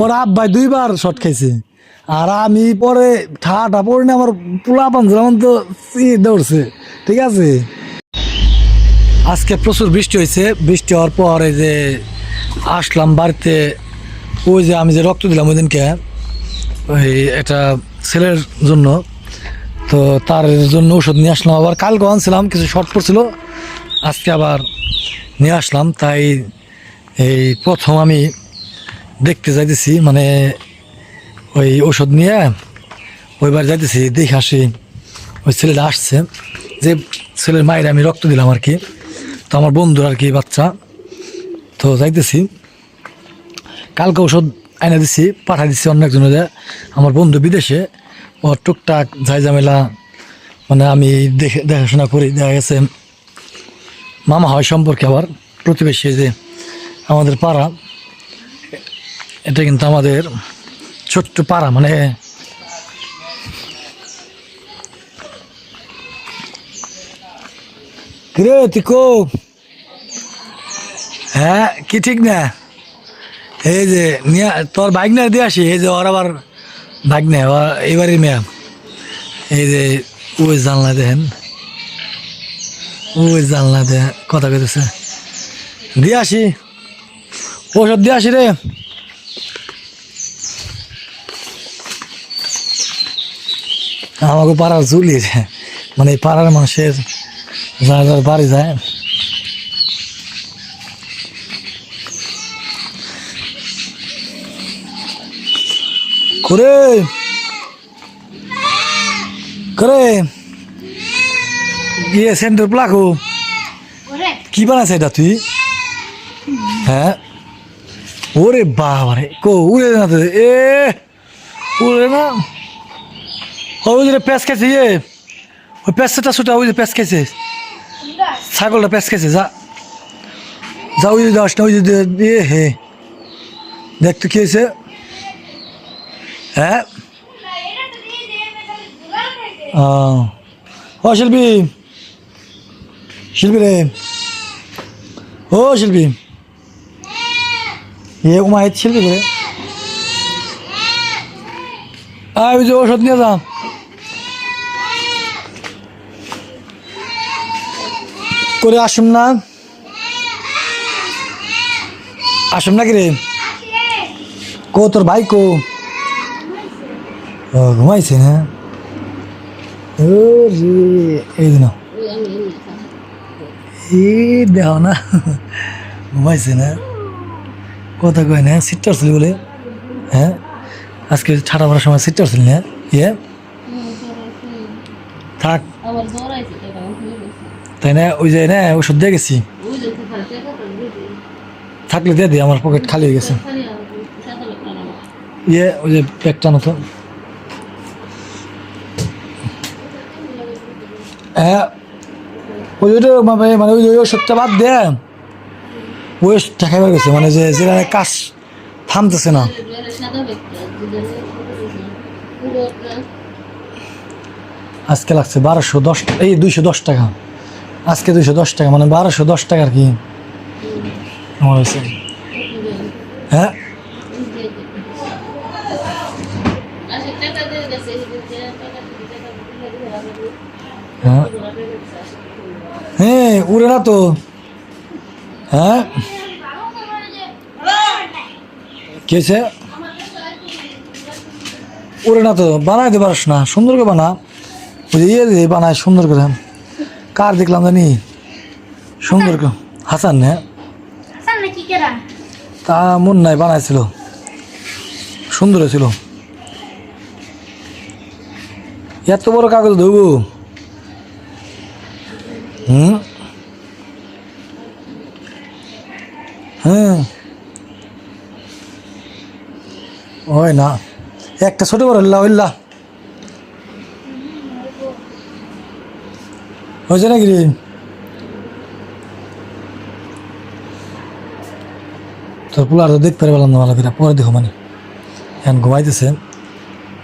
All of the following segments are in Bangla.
ওর আব্বাই 2বার শট খাইছে আর আমি পরে ঠাটা পড়ে না আমার পোলা পান তো দৌড়ছে। ঠিক আছে, আজকে প্রচুর বৃষ্টি হয়েছে। বৃষ্টি হওয়ার পর এই যে আসলাম বাড়িতে, ওই যে আমি যে রক্ত দিলাম ওই দিনকে, ওই একটা ছেলের জন্য, তো তার জন্য ওষুধ নিয়ে আসলাম। আবার কালকে আনছিলাম, কিছু শর্ট পড়ছিল, আজকে আবার নিয়ে আসলাম। তাই এই প্রথম আমি দেখতে যাইতেছি, মানে ওই ওষুধ নিয়ে ওইবার যাইতেছি, দেখে আসি ওই ছেলেটা আসছে, যে ছেলের মায়ের আমি রক্ত দিলাম আর কি, তো আমার বন্ধুর আর কি বাচ্চা। তো যাইতেছি, কালকে ওষুধ আইনা দিছি, পাঠাই দিচ্ছি অন্য একজনের, আমার বন্ধু বিদেশে, ওর টুকটাক ঝাই ঝামেলা মানে আমি দেখাশোনা করি। দেখা গেছে মামা হয় সম্পর্কে, আবার প্রতিবেশী, যে আমাদের পাড়া, এটা কিন্তু আমাদের ছোট্ট পাড়া, মানে কিরে তুই কো? হ্যাঁ, কি ঠিক না? এই যে নিয়ে তোর বাইক না দিয়ে আসি, এই যে ওর আবার বাইক নেই, এবারে মেয়া, এই যে ওই জানলা দেখেন, ওই জানলা দে কথা কইতেছে, দিয়ে আসি ওষুধ দিয়ে আসি রে। আমাকে পাড়ার জুলির, মানে পাড়ার মানুষের যার যার বাড়ি যায়, করে করে ইয়ে সেন্টার প্লাকো কি বানাচ্ছে এটা তুই? হ্যাঁ, ওরে বাবা রে, কো উড়ে না তো, এ উড়ে না, ওই যে প্যাঁচ খেয়েছে, ইয়ে ওই প্যাঁচটা ছুটা, ওই যে প্যাঁচ খেয়েছে, ছাগলটা প্যাঁচ খেয়েছে, যা যা, ওই যে যাস না, ওই যে ইয়ে, হে দেখ তো কি হয়েছে। হ্যাঁ, ও শিল্পী, শিল্পী রে, ও শিল্পী, এ উমা শিল্পী করে, ওই যে ওষুধ নিয়ে যা, করে আসুন না, আসুন না কি রে, কো তোর ভাই কো? ও ঘুমাইছে না, ও রে, এই দিন দেহ না, ঘুমাইছে না, কথা কয় না, সিটটা ছিল বলে। হ্যাঁ, আজকে ছাড়া পড়ার সময় সিটটা ছিল না, ইয়ে থাক, তাই না? ওই যে না ওষুধ দিয়ে গেছি, থাকলে দিয়ে দিই, আমার পকেট খালি হয়ে গেছে। ইয়ে ওই যে ব্যাগটা মতো, হ্যাঁ ওই মানে ওই ওষুধটা বাদ দে, ওই ওষুধটা খাইবার গেছে, মানে যে যেটা কাজ থামতেছে না। আজকে লাগছে 1210, এই 210 টাকা, আজকে 210 টাকা, মানে 1210 টাকা আর কি আমার হয়েছে। হ্যাঁ, হ্যাঁ হ্যাঁ, উড়ে না তো। হ্যাঁ, কেছে উড়ে না তো, বানাই দিতে পারস না, সুন্দর করে বানা, ওই যে ইয়ে দিয়ে বানায় সুন্দর করে। কার দেখলাম জানি সুন্দর করে, হাসান না, তা মন নাই, বানাইছিল, সুন্দর হয়েছিল। এত বড় কাগজ ধরবো? হ্যাঁ, হয় না, একটা ছোট বড় হইল্লা হয়েছে নাকি রে? তোর পোলার তো দেখতে পারলাম না ভালো করে, পরে দেখো, মানে এখন ঘুমাইতেছে,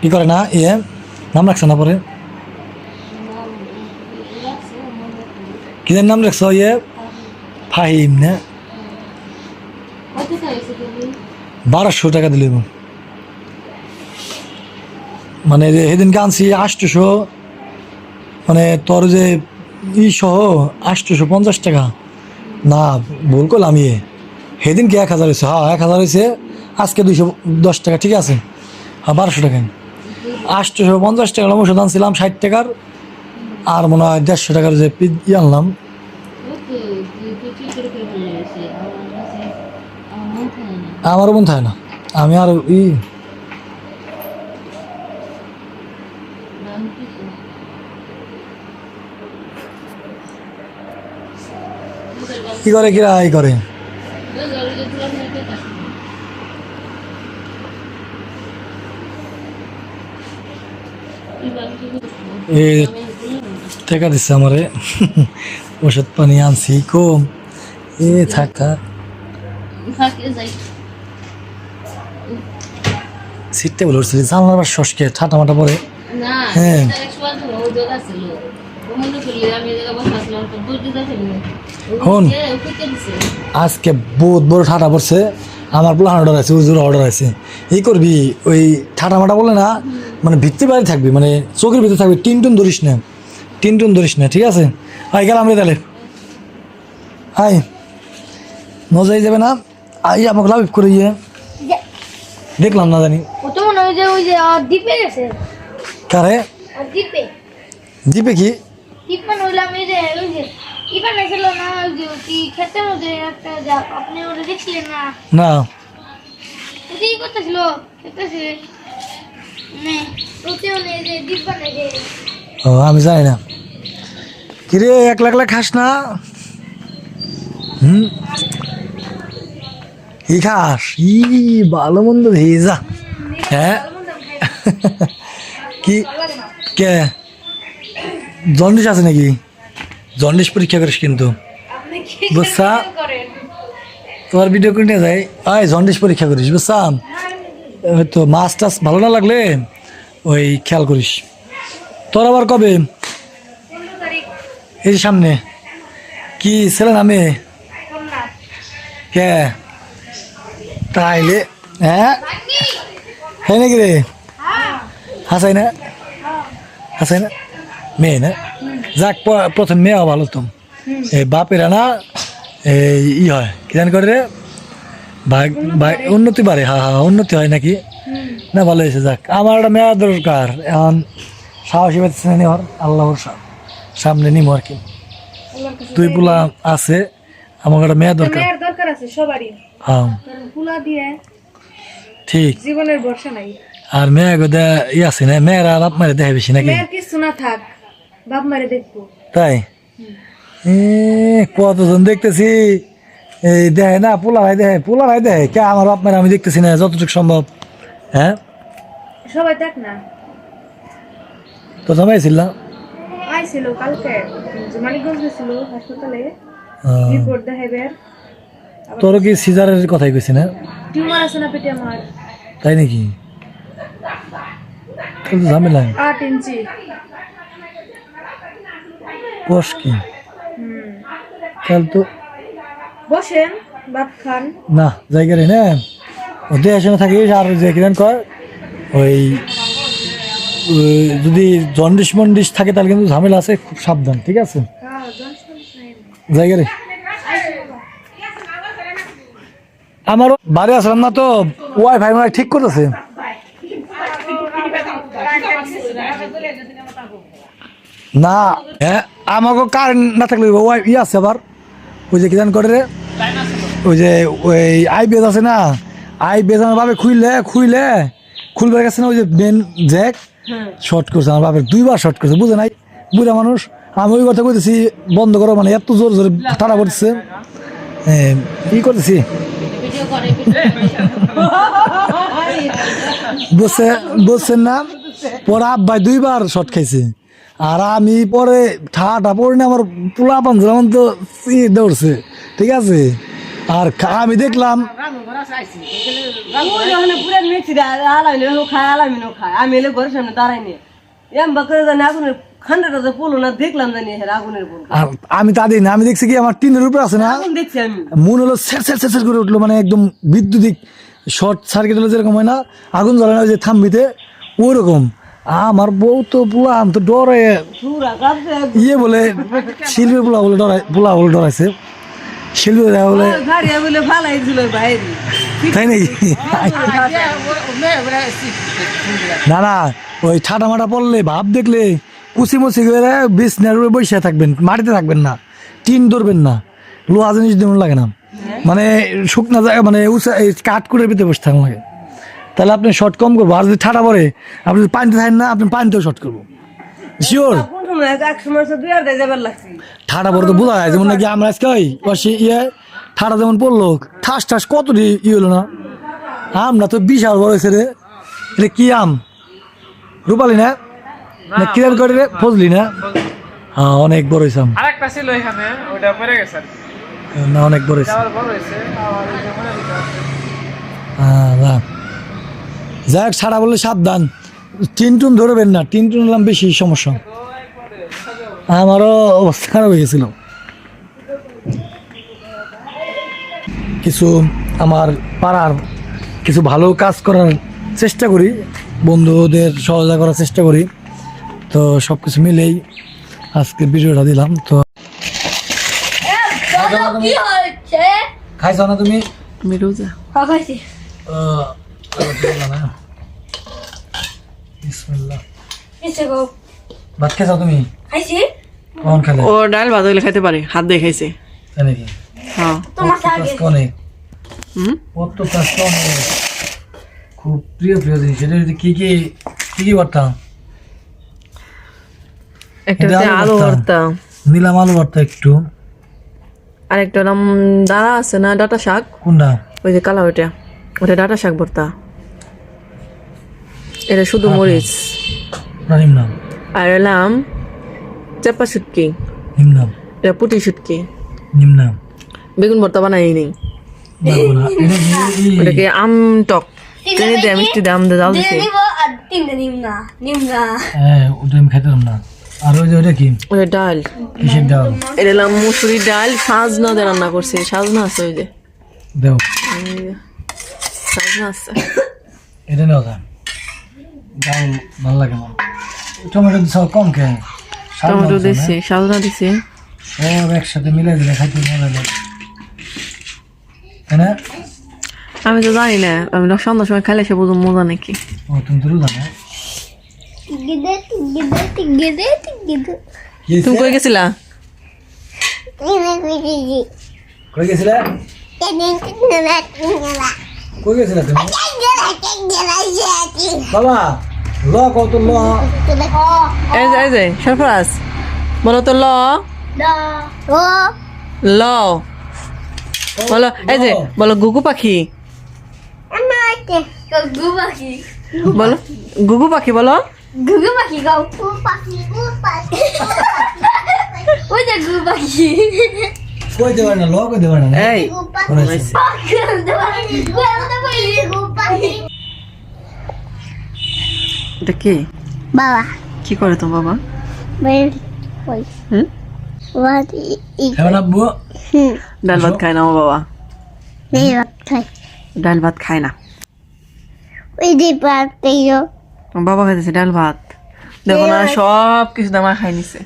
কি করে না, ইয়ে নাম রাখছে না পরে, কি নাম রাখছ? ইয়ে ফাহিম না, 1200 টাকা দিলে মানে যে সেদিনকে আনছি 800, মানে তোর যে সহ 850 টাকা। না ভুল করলাম, সেদিনকে 1000 হয়েছে, হ্যাঁ 1000 হয়েছে, আজকে 210 টাকা, ঠিক আছে, হ্যাঁ 1200 টাকা। 850 টাকার ওষুধ আনছিলাম 60 টাকার, আর মনে হয় 150 টাকার যে আনলাম। আমারও মন থাকে না, আমি আর কি করে কিরা এই করে। এই টাকা দিচ্ছে আমারে, ওষুধ পানি আনছি কম, থাক থাক। সিটটা বলে উঠছিল জানলার বার শসকে ঠাটা মাটা পরে। হ্যাঁ শোন, আজকে বহুত বড় ঠাটা পড়ছে, আমার প্লান অর্ডার আছে, উজুর অর্ডার আছে। এই করবি ওই ঠাটা মাটা বলে না, মানে ভিত্তি বাড়ি থাকবি, মানে চোখের ভিতরে থাকবি, টিনটুন ধরিস না, টিনটুন ধরিস না, ঠিক আছে? আই গেলাম রে তাহলে, আই মজাই যাবে না, আই আমাকে লাভ করে দেখলাম না জানি কারে দ্বীপে কি না ও আমি জানি না। কিরে 1 লাখ লাখ খাস না? কি খাস? ভালো মন্দ ভেজা। হ্যাঁ কি কে জন্ডিস আছে নাকি? জন্ডিস পরীক্ষা করিস কিন্তু, বুঝছা? তোমার ভিডিও করে নিয়ে যাই, আয় জন্ডিস পরীক্ষা করিস, বুঝছাম? হয়তো মাছ টাছ ভালো না লাগলে ওই খেয়াল করিস। তোর আবার কবে? এই সামনে কি ছেলে নামে কে? তাইলে হ্যাঁ হ্যাঁ নাকি রে? হাসাই না, হাসাই না, মেয়ে না? যাক প্রথম মেয়ে ভালো, তো এই বাপেরা না এই হয় কি জানি করে রে, ভাই ভাই উন্নতি বাড়ে, হ্যাঁ হ্যাঁ উন্নতি হয় নাকি না? ভালো হয়েছে, যাক আমার একটা মেয়া দরকার এখন, সাহসী পাচ্ছি না নেওয়ার, আল্লাহর সামনে নিম আর কি। তুই পোলা আছে, আমার একটা মেয়া দরকার আছে সবারই, হ্যাঁ ঠিক জীবনের ভরসা নাই। আর মেয়ে গোদা আছে না, মেয়েরা বাপ মারে দেখে বেশি নাকি? কিছু না থাক, বাপ মারে দেখবো তাই। কতজন দেখতেছি এই দেখে না, পোলা ভাই দেখে, পোলা ভাই দেখে কে? আমার বাপ মারে আমি দেখতেছি না যতটুকু সম্ভব। হ্যাঁ সবাই দেখ না, তো জামাইছিল না? আইছিল কালকে, মানিকগঞ্জ গেছিল হাসপাতালে রিপোর্ট দেখাইবে। তোর কি সিজারের কথাই কইছি না? টিউমার আছে না পেটে আমার। তাই নাকি? তাহলে তো ঝামেলা। 8 ইঞ্চি কোষ কি? তাহলে তো বসেন ভাত খান না, জায়গা রে না ওদের আসলে থাকিস। আর যে কিরান কয় ওই যদি জন্ডিস মন্ডিস থাকে তাহলে কিন্তু ঝামেলা আছে, খুব সাবধান, ঠিক আছে? জায়গা রে আমারও বাড়ি আসলাম না তো, ওয়াইফাই মানে ঠিক করতেছে না। হ্যাঁ আমাকে কারেন্ট না থাকলে ওয়াই আছে আবার, ওই যে কি জান করে রে, ওই যে ওই আইবিএস আছে না, আইবিএস আমার বাপে খুলবার গেছে না, ওই যে মেন জ্যাক শর্ট করছে আমার বাপের, 2বার শর্ট করছে, বুঝে নাই? বুড়া মানুষ, আমি ওই কথা কইতেছি বন্ধ করো, মানে এত জোর জোরে ঠাড়া পড়তেছে, কি করতেছি বুঝছেন না? পরে আব্বাই 2বার শর্ট খাইছে, আর আমি পরে ঠাটা পড়ে না, আমার পোলা পান যেমন তো দৌড়ছে, ঠিক আছে? আর আমি দেখলাম আমি তা দিই না, আমি দেখছি কি আমার টিনের উপরে আছে না, মন হলো স্যার করে উঠলো, মানে একদম বিদ্যুতিক শর্ট সার্কিট হলো যেরকম হয় না, আগুন জ্বলে না ওই যে থাম্বিতে, ওই রকম। আমার বউ তো পোলা আমি তো ডরে ইয়ে বলে শিল্পী পোলা বলে ডরাই পোলা বলে ডরাইছে শিল্পী বলে তাই নাকি না না ওই ঠাটা মাটা পড়লে ভাব দেখলে কুচি মুচি করে বিছনার উপরে বসে থাকবেন মাটিতে থাকবেন না টিন ধরবেন না লোহা জিনিস দেওয়ার লাগে না মানে শুকনা জায়গা মানে কাঠ করে ভিতরে বসে থাকুন লাগে তাহলে আপনি শর্ট কম করবো আর যদি ঠাটা পরে আপনি যদি পানিতে থাকেন না আপনি পানিতেও শর্ট করবো শিওর ঠাটা পরে তো বোঝা যায় যেমন নাকি আমরা আজকে ইয়ে ঠাটা যেমন পড়লো ঠাস ঠাস কত ই হলো না আমরা তো বিশাল বড় হয়েছে রে এটা কি আম রূপালি না কিরাম করে রে ফজলি না হ্যাঁ অনেক বড় হয়েছে আম আরেকটা ছিল এখানে ওটা পড়ে গেছে না অনেক বড় হয়েছে আবার বড় হয়েছে আবার এই যে মনে দিতে হ্যাঁ না যাই হোক ছাড়া বললে সাবধান টিন টুন ধরবেন না টিন টুন হলাম বেশি সমস্যা আমারও অবস্থা খারাপ হয়ে গেছিল কিছু আমার পাড়ার কিছু ভালো কাজ করার চেষ্টা করি বন্ধুদের সহযোগিতা করার চেষ্টা করি তো সব কিছু মিলেই আজকে ভিডিওটা দিলাম তো খাইছো না তুমি মিরুজা বিসমিল্লাহ ভাত খাইছো তুমি কখন খেলে ও ডাল ভাত হইলে খাইতে পারে হাত দিয়ে খাইছে তাই নাকি হ্যাঁ অনেক অক্টোপাস তো অনেক খুব প্রিয় জিনিস এটা কি কি কি কি ভর্তা একটা এটা হচ্ছে আলু ভর্তা নিলাম আলু ভর্তা একটু আর একটা নাম দাঁড়া আছে না ডাটা শাক কোনটা ওই যে কালা ওইটা ওটা ডাটা শাক ভর্তা এটা শুধু মরিচ নিম নাম আর এলাম চাপা শুটকি নিম নাম এটা পুটি শুটকি নিম নাম বেগুন ভর্তা বানাই নেই লাগবো না এটা কি ওটাকে আম টক চিনি দিয়ে মিষ্টি দিয়ে আম দিয়ে জাল দিছে হ্যাঁ ওটা আমি খাইতাম না আর ওই যে ওটা কি ওটা ডাল কিসের ডাল এটা এলাম মুসুরি ডাল সাজনা দিয়ে রান্না করছে সাজনা আছে ওই যে দেও এই যে, সাজনা আছে এটা নেওয়া যায় ডাল ভালো লাগে আমার টমেটো দিছ কম কে টমেটো দিছে সাজনা দিছে সব একসাথে মিলাই দিলে খাইতে মজা লাগে তাই না আমি তো জানি না আমি না সন্ধ্যার সময় খাইলে সে বুঝো মজা নাকি ও তুমি তো জানো তুমি কই গেছিলা কই গেছিলে কই গেছিলে তুমি বাবা ল কত ল এই যে সরফরাজ বলো তো ল ল বলো এই যে বলো গুগু পাখি বলো গুগু পাখি বলো কই দেবে না ল কই দেবে না এই এটা কি বাবা কি করে তো বাবা হুম হ্যাঁ না বুয়া ডাল ভাত খায় না আমার বাবা ডাল ভাত খায় না আমার বাবা খাইতেছে ডাল ভাত দেখো না সব কিছু দামা খাই নিছে